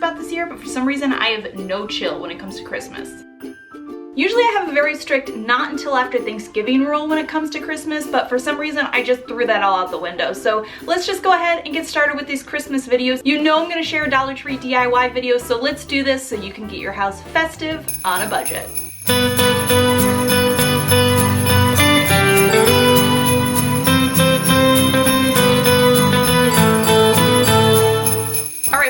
about this year, but for some reason I have no chill when it comes to Christmas. Usually I have a very strict not until after Thanksgiving rule when it comes to Christmas, but for some reason I just threw that all out the window. So let's just go ahead and get started with these Christmas videos. You know I'm gonna share Dollar Tree DIY videos, so let's do this so you can get your house festive on a budget.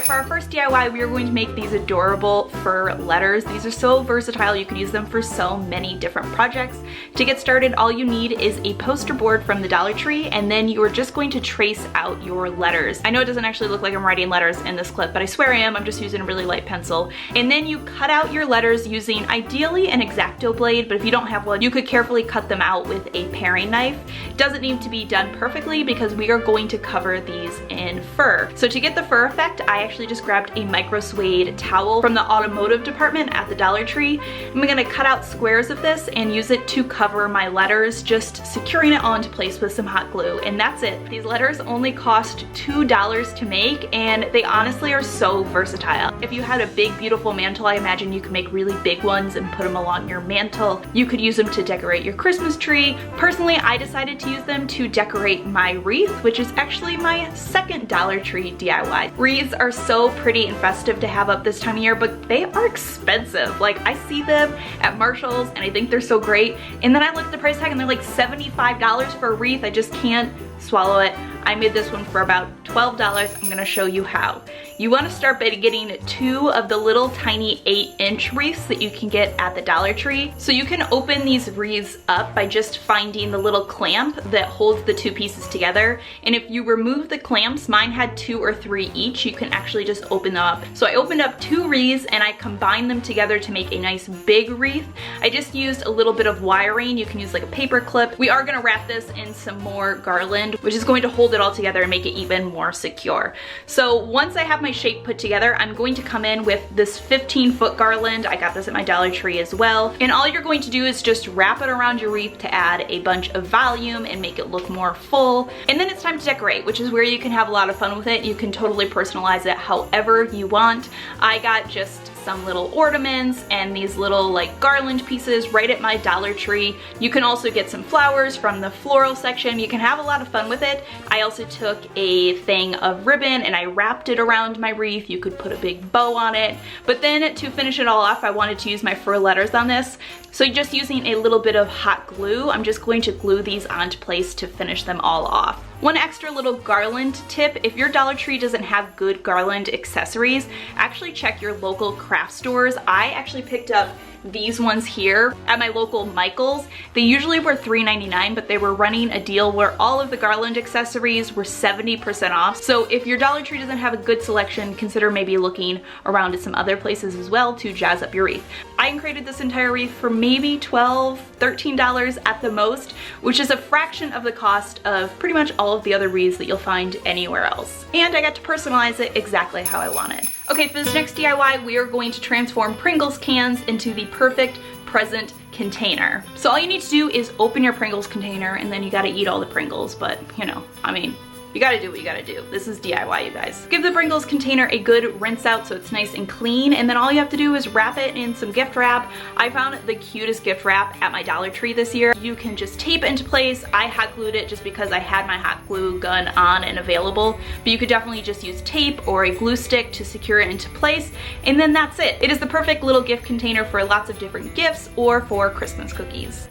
For our first DIY, we are going to make these adorable fur letters. These are so versatile, you can use them for so many different projects. To get started, all you need is a poster board from the Dollar Tree, and then you are just going to trace out your letters. I know it doesn't actually look like I'm writing letters in this clip, but I swear I am. I'm just using a really light pencil. And then you cut out your letters using ideally an X-Acto blade, but if you don't have one, you could carefully cut them out with a paring knife. It doesn't need to be done perfectly because we are going to cover these in fur. So to get the fur effect, I actually just grabbed a micro suede towel from the automotive department at the Dollar Tree. I'm gonna cut out squares of this and use it to cover my letters, just securing it all into place with some hot glue, and that's it. These letters only cost $2 to make, and they honestly are so versatile. If you had a big, beautiful mantle, I imagine you could make really big ones and put them along your mantle. You could use them to decorate your Christmas tree. Personally, I decided to use them to decorate my wreath, which is actually my second Dollar Tree DIY. Wreaths are so pretty and festive to have up this time of year, but they are expensive. Like, I see them at Marshall's and I think they're so great, and then I look at the price tag and they're like $75 for a wreath. I just can't swallow it. I made this one for about $12. I'm gonna show you how. You wanna start by getting 2 of the little tiny 8-inch wreaths that you can get at the Dollar Tree. So you can open these wreaths up by just finding the little clamp that holds the 2 pieces together. And if you remove the clamps, mine had 2 or 3 each, you can actually just open them up. So I opened up 2 wreaths and I combined them together to make a nice big wreath. I just used a little bit of wiring. You can use like a paper clip. We are gonna wrap this in some more Garland, which is going to hold it all together and make it even more secure. So once I have my shape put together, I'm going to come in with this 15-foot Garland. I got this at my Dollar Tree as well. And all you're going to do is just wrap it around your wreath to add a bunch of volume and make it look more full. And then it's time to decorate, which is where you can have a lot of fun with it. You can totally personalize it however you want. I got just some little ornaments and these little like garland pieces right at my Dollar Tree. You can also get some flowers from the floral section. You can have a lot of fun with it. I also took a thing of ribbon and I wrapped it around my wreath. You could put a big bow on it. But then to finish it all off, I wanted to use my fur letters on this. So just using a little bit of hot glue, I'm just going to glue these onto place to finish them all off. One extra little garland tip, if your Dollar Tree doesn't have good garland accessories, actually check your local craft stores. I actually picked up these ones here at my local Michael's. They usually were $3.99, but they were running a deal where all of the garland accessories were 70% off. So if your Dollar Tree doesn't have a good selection, consider maybe looking around at some other places as well to jazz up your wreath. I created this entire wreath for maybe $12, $13 at the most, which is a fraction of the cost of pretty much all of the other wreaths that you'll find anywhere else. And I got to personalize it exactly how I wanted. Okay, for this next DIY, we are going to transform Pringles cans into the perfect present container. So all you need to do is open your Pringles container, and then you gotta eat all the Pringles, but you know, I mean, you gotta do what you gotta do. This is DIY, you guys. Give the Pringles container a good rinse out so it's nice and clean, and then all you have to do is wrap it in some gift wrap. I found the cutest gift wrap at my Dollar Tree this year. You can just tape it into place. I hot glued it just because I had my hot glue gun on and available, but you could definitely just use tape or a glue stick to secure it into place, and then that's it. It is the perfect little gift container for lots of different gifts or for Christmas cookies.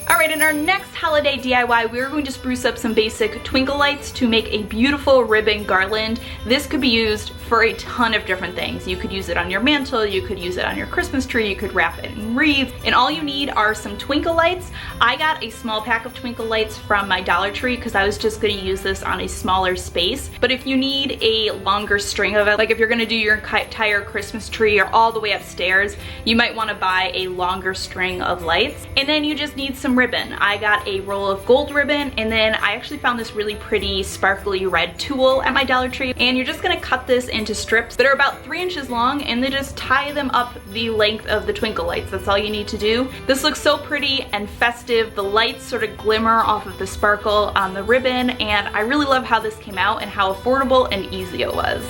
Alright, in our next holiday DIY, we're going to spruce up some basic twinkle lights to make a beautiful ribbon garland. This could be used for a ton of different things. You could use it on your mantle, you could use it on your Christmas tree, you could wrap it in wreaths, and all you need are some twinkle lights. I got a small pack of twinkle lights from my Dollar Tree because I was just going to use this on a smaller space. But if you need a longer string of it, like if you're going to do your entire Christmas tree or all the way upstairs, you might want to buy a longer string of lights. And then you just need some ribbon. ribbon. I got a roll of gold ribbon, and then I actually found this really pretty sparkly red tulle at my Dollar Tree, and you're just gonna cut this into strips that are about 3 inches long, and then just tie them up the length of the twinkle lights. That's all you need to do. This looks so pretty and festive. The lights sort of glimmer off of the sparkle on the ribbon, and I really love how this came out and how affordable and easy it was.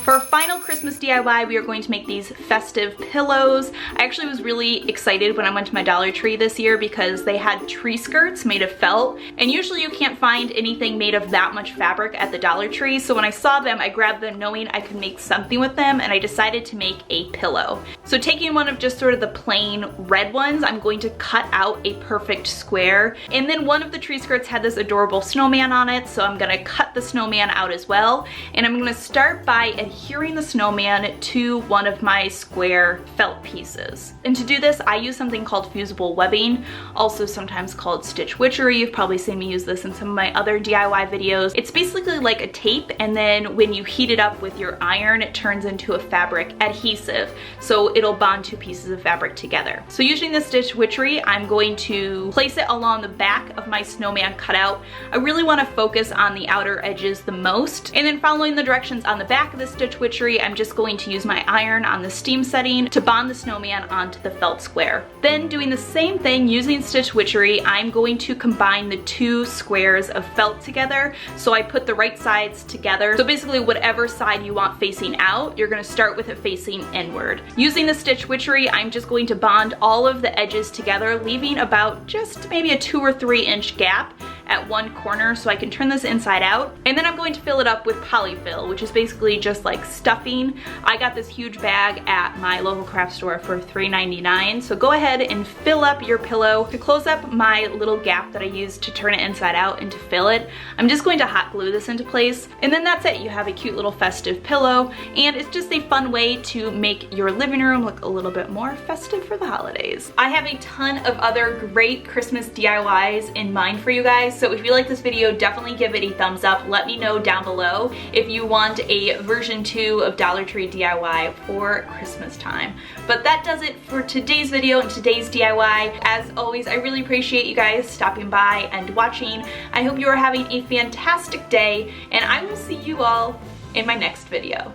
For our final Christmas DIY, we are going to make these festive pillows. I actually was really excited when I went to my Dollar Tree this year because they had tree skirts made of felt, and usually you can't find anything made of that much fabric at the Dollar Tree, so when I saw them, I grabbed them knowing I could make something with them, and I decided to make a pillow. So taking one of just sort of the plain red ones, I'm going to cut out a perfect square, and then one of the tree skirts had this adorable snowman on it, so I'm gonna cut the snowman out as well, and I'm gonna start by adhering the snowman to one of my square felt pieces. And to do this, I use something called fusible webbing, also sometimes called stitch witchery. You've probably seen me use this in some of my other DIY videos. It's basically like a tape, and then when you heat it up with your iron, it turns into a fabric adhesive, so it'll bond two pieces of fabric together. So using the stitch witchery, I'm going to place it along the back of my snowman cutout. I really want to focus on the outer edges the most, and then following the directions on the back of the stitch witchery, I'm just going to use my iron on the steam setting to bond the snowman onto the felt square. Then doing the same thing using stitch witchery, I'm going to combine the two squares of felt together. So I put the right sides together. So basically whatever side you want facing out, you're gonna start with it facing inward. Using the stitch witchery, I'm just going to bond all of the edges together, leaving about just maybe a 2 or 3 inch gap at one corner so I can turn this inside out. And then I'm going to fill it up with polyfill, which is basically just like stuffing. I got this huge bag at my local craft store for $3.99. So go ahead and fill up your pillow. To close up my little gap that I used to turn it inside out and to fill it, I'm just going to hot glue this into place. And then that's it. You have a cute little festive pillow, and it's just a fun way to make your living room look a little bit more festive for the holidays. I have a ton of other great Christmas DIYs in mind for you guys. So if you like this video, definitely give it a thumbs up. Let me know down below if you want a version 2 of Dollar Tree DIY for Christmas time. But that does it for today's video and today's DIY. As always, I really appreciate you guys stopping by and watching. I hope you are having a fantastic day, and I will see you all in my next video.